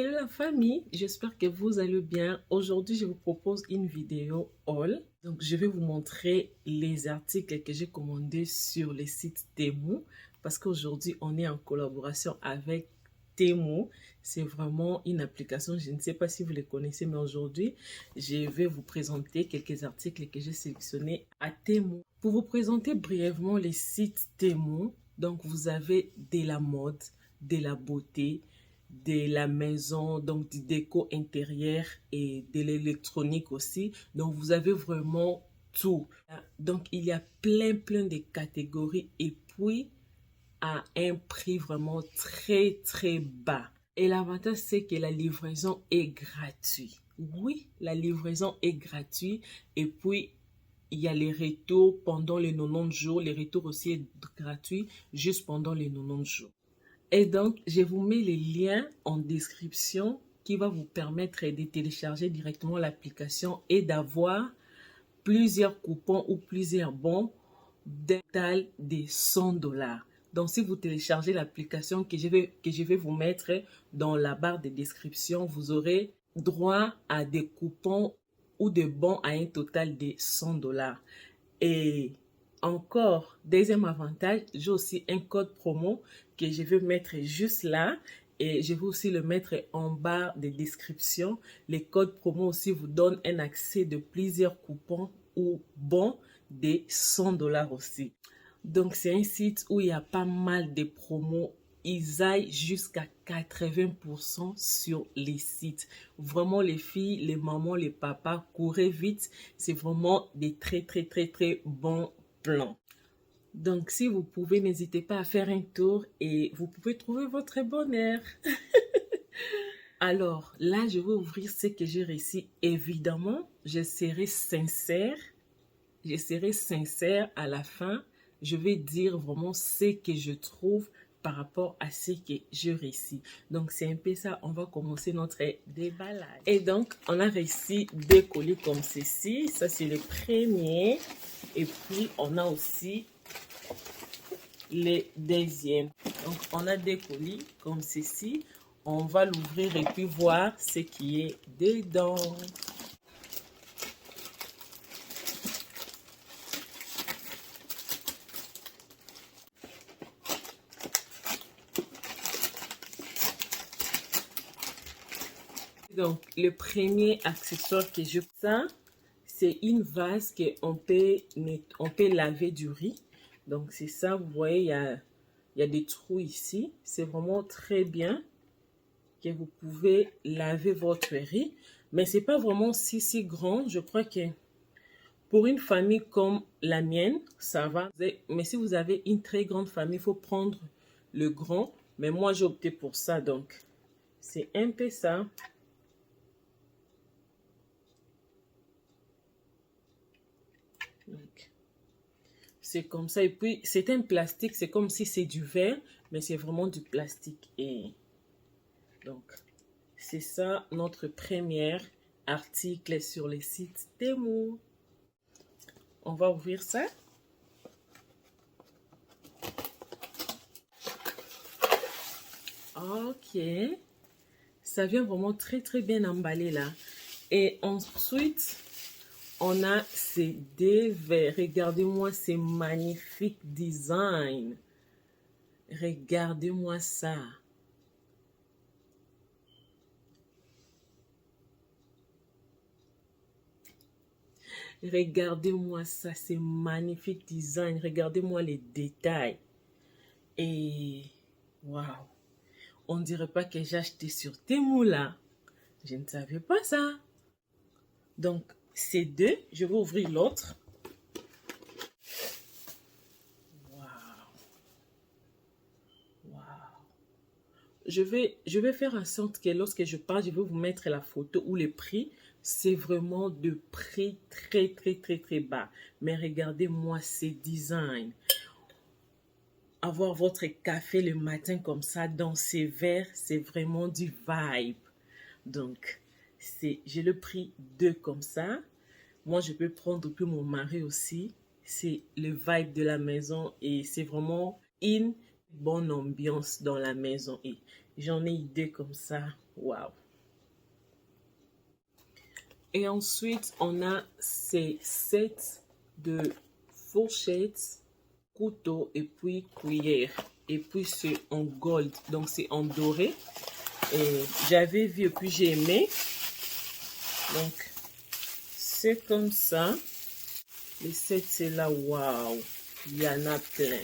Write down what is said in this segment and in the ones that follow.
Salut la famille, j'espère que vous allez bien. Aujourd'hui, je vous propose une vidéo haul. Donc, je vais vous montrer les articles que j'ai commandés sur le site Temu parce qu'aujourd'hui, on est en collaboration avec Temu. C'est vraiment une application, je ne sais pas si vous les connaissez, mais aujourd'hui, je vais vous présenter quelques articles que j'ai sélectionnés à Temu. Pour vous présenter brièvement les sites Temu, donc vous avez de la mode, de la beauté, de la maison, donc du déco intérieur et de l'électronique aussi. Donc, vous avez vraiment tout. Donc, il y a plein de catégories et puis à un prix vraiment très bas. Et l'avantage, c'est que la livraison est gratuite. Oui, la livraison est gratuite et puis il y a les retours pendant les 90 jours. Les retours aussi est gratuit juste pendant les 90 jours. Et donc, je vous mets les liens en description qui va vous permettre de télécharger directement l'application et d'avoir plusieurs coupons ou plusieurs bons d'un total de 100 $. Donc, si vous téléchargez l'application que je vais vous mettre dans la barre de description, vous aurez droit à des coupons ou des bons à un total de 100 $. Et encore, deuxième avantage, j'ai aussi un code promo que je vais mettre juste là et je vais aussi le mettre en barre de description. Les codes promo aussi vous donnent un accès de plusieurs coupons ou bons de 100 $ aussi. Donc, c'est un site où il y a pas mal de promos. Ils aillent jusqu'à 80% sur les sites. Vraiment, les filles, les mamans, les papas, courez vite. C'est vraiment des très bons plans. Donc, si vous pouvez, n'hésitez pas à faire un tour et vous pouvez trouver votre bonheur. Alors, là, je vais ouvrir ce que j'ai réussi. Évidemment, je serai sincère. Je serai sincère à la fin. Je vais dire vraiment ce que je trouve par rapport à ce que je réussis. Donc, c'est un peu ça. On va commencer notre déballage. Et donc, on a réussi deux colis comme ceci. Ça, c'est le premier. Et puis, on a aussi le deuxième. Donc, on a deux colis comme ceci. On va l'ouvrir et puis voir ce qui est dedans. Donc, le premier accessoire que je prends, c'est une vase qu'on peut laver du riz. Donc, c'est ça, vous voyez, il y a des trous ici. C'est vraiment très bien que vous pouvez laver votre riz. Mais ce n'est pas vraiment si grand. Je crois que pour une famille comme la mienne, ça va. Mais si vous avez une très grande famille, il faut prendre le grand. Mais moi, j'ai opté pour ça. Donc, c'est un peu ça. C'est comme ça. Et puis, c'est un plastique. C'est comme si c'est du verre, mais c'est vraiment du plastique. Et donc, c'est ça notre premier article sur le site Temu. On va ouvrir ça. Ok. Ça vient vraiment très bien emballé là. Et ensuite, on a ces deux verres. Regardez-moi ces magnifiques designs. Regardez-moi ça. Regardez-moi ça, c'est magnifique design. Regardez-moi les détails. Et waouh, on ne dirait pas que j'ai acheté sur Temu là. Je ne savais pas ça. Donc, ces deux, je vais ouvrir l'autre. Waouh. Je vais faire en sorte que lorsque je parle, je vais vous mettre la photo ou les prix. C'est vraiment de prix très bas. Mais regardez-moi ces designs. Avoir votre café le matin comme ça dans ces verres, c'est vraiment du vibe. Donc, j'ai le prix deux comme ça. Moi, je peux prendre pour mon mari aussi. C'est le vibe de la maison et c'est vraiment une bonne ambiance dans la maison. Et j'en ai idée comme ça. Waouh! Et ensuite, on a ces sets de fourchettes, couteaux et puis cuillère. Et puis c'est en gold, donc c'est en doré. Et j'avais vu et puis j'ai aimé. Donc c'est comme ça. Les sets c'est là, waouh! Il y en a plein.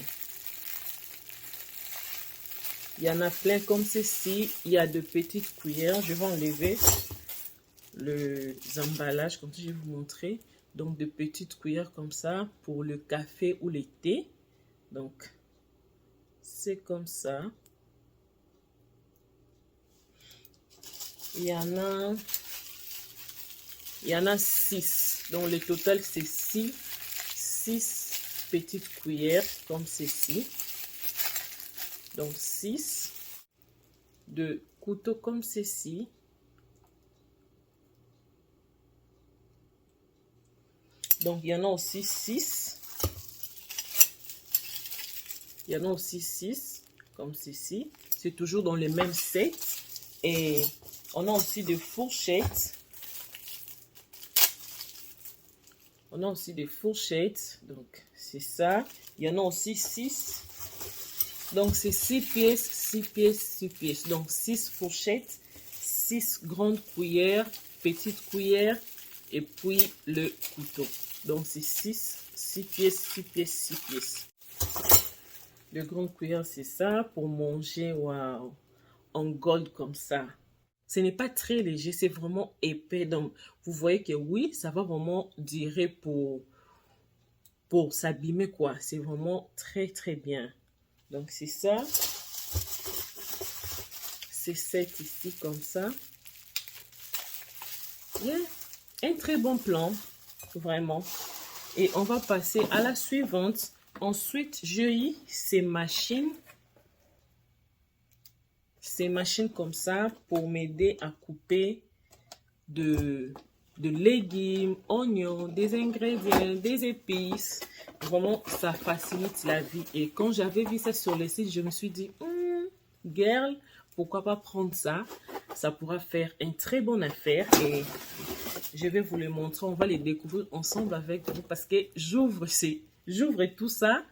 Il y en a plein comme ceci. Il y a de petites cuillères. Je vais enlever les emballages, comme ça je vais vous montrer. Donc de petites cuillères comme ça pour le café ou le thé. Donc c'est comme ça. Il y en a 6. Donc le total c'est 6 petites cuillères comme ceci. Donc 6 de couteaux comme ceci. Donc, il y en a aussi 6. Il y en a aussi 6, comme ceci. C'est toujours dans le même set. Et on a aussi des fourchettes. On a aussi des fourchettes. Donc, c'est ça. Il y en a aussi 6. Donc, c'est 6 pièces, 6 pièces, 6 pièces. Donc, 6 fourchettes, 6 grandes cuillères, petites cuillères et puis le couteau. Donc, c'est 6 pièces, 6 pièces, 6 pièces. Le grand cuillère, c'est ça pour manger, waouh, en gold comme ça. Ce n'est pas très léger, c'est vraiment épais. Donc, vous voyez que oui, ça va vraiment durer pour s'abîmer, quoi. C'est vraiment très, très bien. Donc, c'est ça. C'est cette ici, comme ça. Yeah. Un très bon plan, vraiment. Et on va passer à la suivante. Ensuite, j'ai eu ces machines comme ça pour m'aider à couper de légumes, oignons, des ingrédients, des épices. Vraiment, ça facilite la vie. Et quand j'avais vu ça sur le site, je me suis dit, girl, pourquoi pas prendre ça? Ça pourra faire une très bonne affaire. Et je vais vous le montrer. On va les découvrir ensemble avec vous parce que j'ouvre tout ça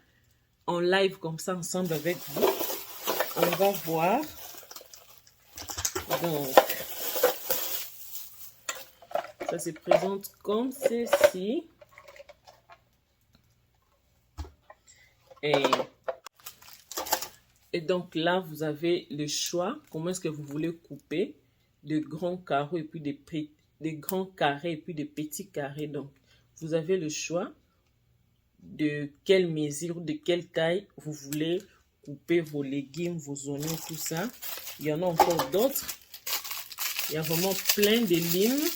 en live comme ça ensemble avec vous. On va voir. Donc, ça se présente comme ceci. Et donc là, vous avez le choix. Comment est-ce que vous voulez couper de grands carreaux et puis des grands carrés et puis des petits carrés. Donc, vous avez le choix de quelle mesure, de quelle taille vous voulez couper vos légumes, vos oignons, tout ça. Il y en a encore d'autres. Il y a vraiment plein de limes.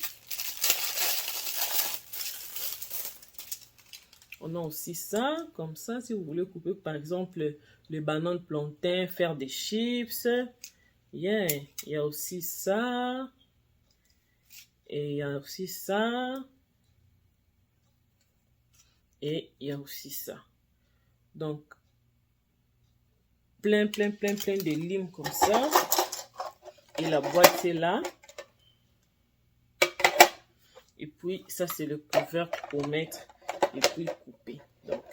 On a aussi ça, comme ça, si vous voulez couper, par exemple, les bananes plantains, faire des chips. Yeah. Il y a aussi ça. Et il y a aussi ça. Et il y a aussi ça. Donc, plein de limes comme ça. Et la boîte est là. Et puis, ça, c'est le couvercle pour mettre et puis couper. Donc,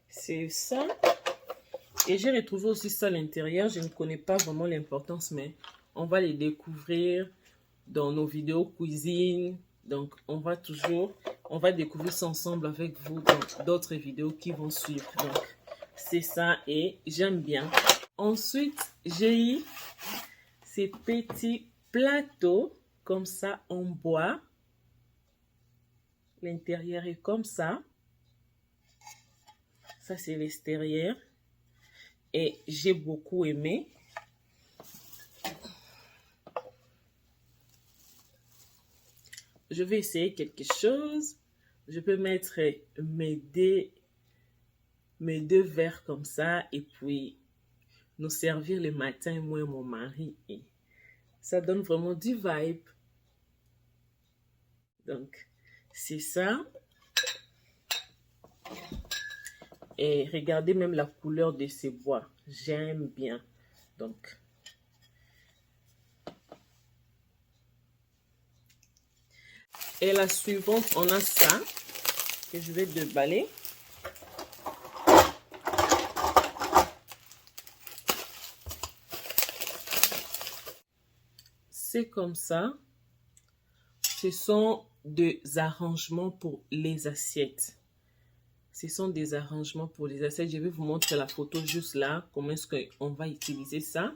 c'est ça. Et j'ai retrouvé aussi ça à l'intérieur. Je ne connais pas vraiment l'importance, mais on va les découvrir dans nos vidéos cuisine. Donc, on va découvrir ça ensemble avec vous dans d'autres vidéos qui vont suivre. Donc, c'est ça et j'aime bien. Ensuite, j'ai eu ces petits plateaux comme ça en bois. L'intérieur est comme ça. Ça, c'est l'extérieur. Et j'ai beaucoup aimé. Je vais essayer quelque chose. Je peux mettre mes deux verres comme ça et puis nous servir le matin, moi et mon mari. Et ça donne vraiment du vibe. Donc, c'est ça. Et regardez même la couleur de ces bois. J'aime bien. Donc, Et la suivante, on a ça que je vais déballer. C'est comme ça. Ce sont des arrangements pour les assiettes. Ce sont des arrangements pour les assiettes. Je vais vous montrer la photo juste là. Comment est-ce qu'on va utiliser ça.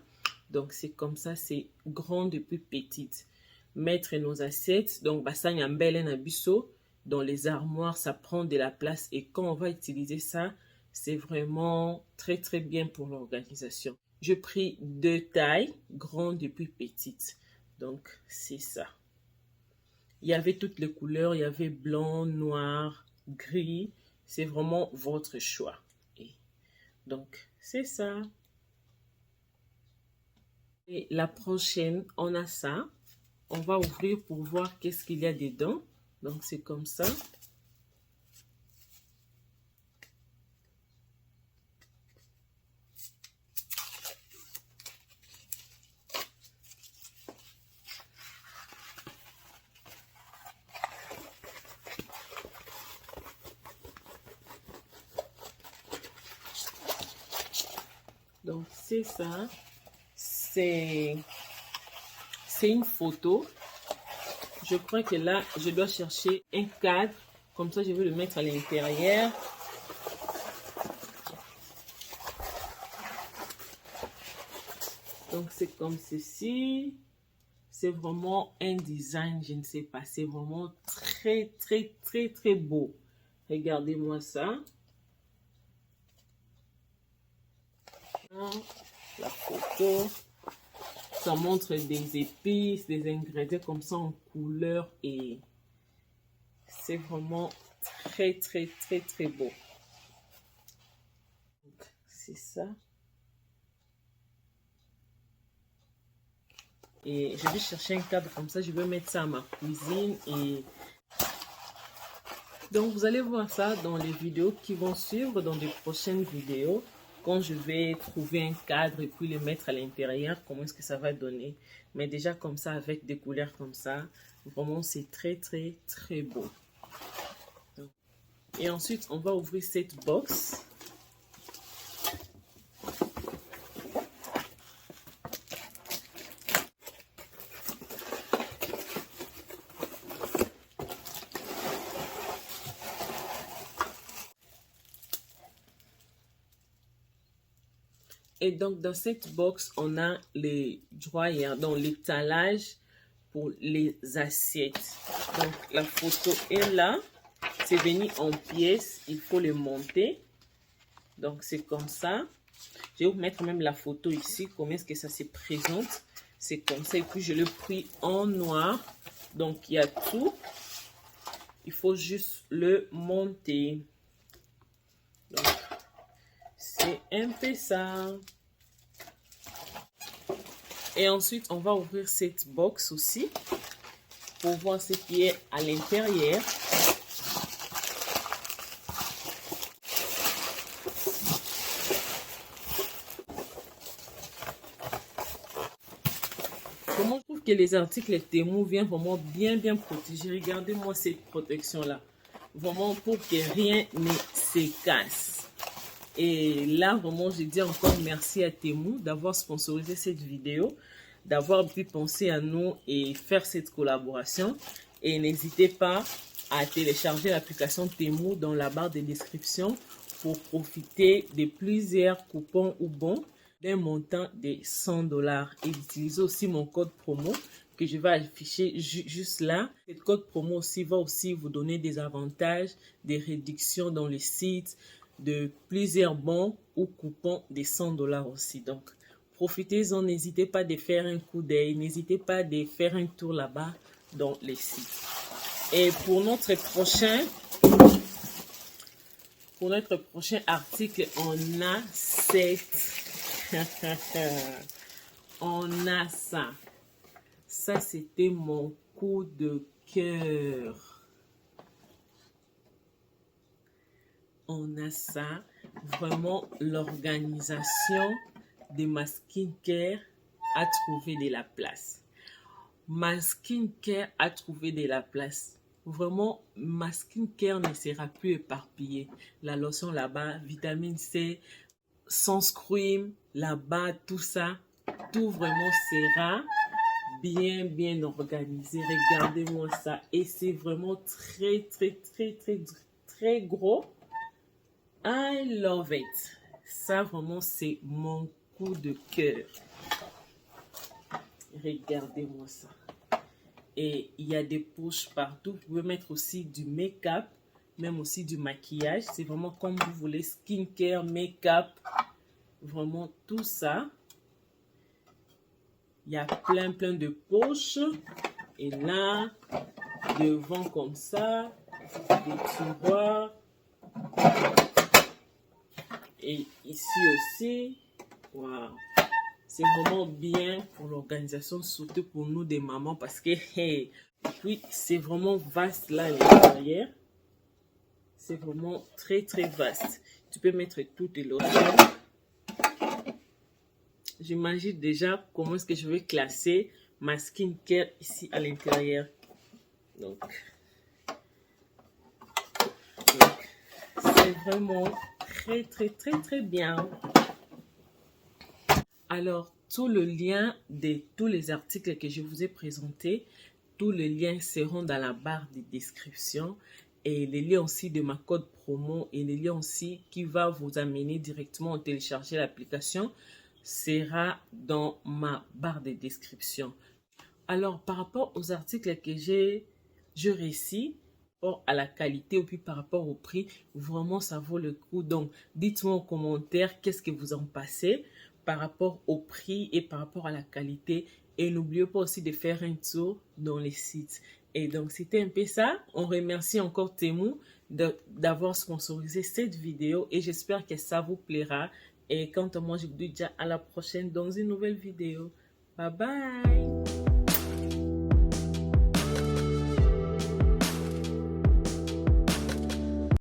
Donc, c'est comme ça. C'est grand depuis petite. Mettre nos assiettes. Donc, ça y a un bel abisso. Dans les armoires, ça prend de la place. Et quand on va utiliser ça, c'est vraiment très, très bien pour l'organisation. J'ai pris 2 tailles, grand depuis petite. Donc, c'est ça. Il y avait toutes les couleurs. Il y avait blanc, noir, gris. C'est vraiment votre choix. Et donc, c'est ça. Et la prochaine, on a ça. On va ouvrir pour voir qu'est-ce qu'il y a dedans. Donc, c'est comme ça. Donc, c'est ça. C'est une photo. Je crois que là, je dois chercher un cadre. Comme ça, je vais le mettre à l'intérieur. Donc, c'est comme ceci. C'est vraiment un design, je ne sais pas. C'est vraiment très, très, très, très beau. Regardez-moi ça. La photo. Ça montre des épices, des ingrédients comme ça en couleur. Et c'est vraiment très, très, très, très beau. C'est ça. Et je vais chercher un cadre comme ça. Je vais mettre ça à ma cuisine. Et donc, vous allez voir ça dans les vidéos qui vont suivre, dans des prochaines vidéos. Quand je vais trouver un cadre et puis le mettre à l'intérieur, comment est-ce que ça va donner. Mais déjà comme ça, avec des couleurs comme ça, vraiment c'est très, très, très beau. Et ensuite, on va ouvrir cette box. Et donc, dans cette box, on a les dryers, donc l'étalage pour les assiettes. Donc, la photo est là. C'est venu en pièces. Il faut les monter. Donc, c'est comme ça. Je vais vous mettre même la photo ici. Comment est-ce que ça se présente. C'est comme ça. Et puis, je l'ai pris en noir. Donc, il y a tout. Il faut juste le monter. Donc, c'est un peu ça. Et ensuite, on va ouvrir cette box aussi pour voir ce qui est à l'intérieur. Comment je trouve que les articles Temu viennent vraiment bien protéger. Regardez-moi cette protection-là. Vraiment pour que rien ne se casse. Et là, vraiment, je dis encore merci à Temu d'avoir sponsorisé cette vidéo, d'avoir pu penser à nous et faire cette collaboration. Et n'hésitez pas à télécharger l'application Temu dans la barre de description pour profiter de plusieurs coupons ou bons d'un montant de 100 $. Et d'utiliser aussi mon code promo que je vais afficher juste là. Ce code promo aussi va aussi vous donner des avantages, des réductions dans les sites, de plusieurs bons ou coupons de 100 $ aussi. Donc, profitez-en, n'hésitez pas de faire un coup d'œil, n'hésitez pas de faire un tour là-bas dans les sites. Et pour notre prochain article, on a on a ça. Ça, c'était mon coup de cœur. On a ça. Vraiment, l'organisation de ma skincare a trouvé de la place. Ma skincare a trouvé de la place. vraiment, ma skincare ne sera plus éparpillée. La lotion là-bas, vitamine C, sunscreen là-bas, tout ça, tout vraiment sera bien organisé. Regardez-moi ça. Et c'est vraiment très gros. I love it. Ça, vraiment, c'est mon coup de cœur. Regardez-moi ça. Et il y a des poches partout. Vous pouvez mettre aussi du make-up, même aussi du maquillage. C'est vraiment comme vous voulez, skincare, make-up, vraiment tout ça. Il y a plein de poches. Et là, devant comme ça, des tiroirs. Et ici aussi, waouh. C'est vraiment bien pour l'organisation, surtout pour nous des mamans, parce que hey, puis c'est vraiment vaste là à l'intérieur. C'est vraiment très vaste. Tu peux mettre toutes les lotions. J'imagine déjà comment est-ce que je vais classer ma skincare ici à l'intérieur. Donc c'est vraiment très bien. Alors, tout le lien de tous les articles que je vous ai présentés, tous les liens seront dans la barre de description et les liens aussi de ma code promo et les liens aussi qui va vous amener directement à télécharger l'application sera dans ma barre de description. Alors, par rapport aux articles que je récite, à la qualité ou puis par rapport au prix, vraiment ça vaut le coup. Donc, dites-moi en commentaire qu'est-ce que vous en pensez par rapport au prix et par rapport à la qualité. Et n'oubliez pas aussi de faire un tour dans les sites. Et donc, c'était un peu ça. On remercie encore Temu d'avoir sponsorisé cette vidéo et j'espère que ça vous plaira. Et quant à moi, je vous dis déjà à la prochaine dans une nouvelle vidéo. Bye bye!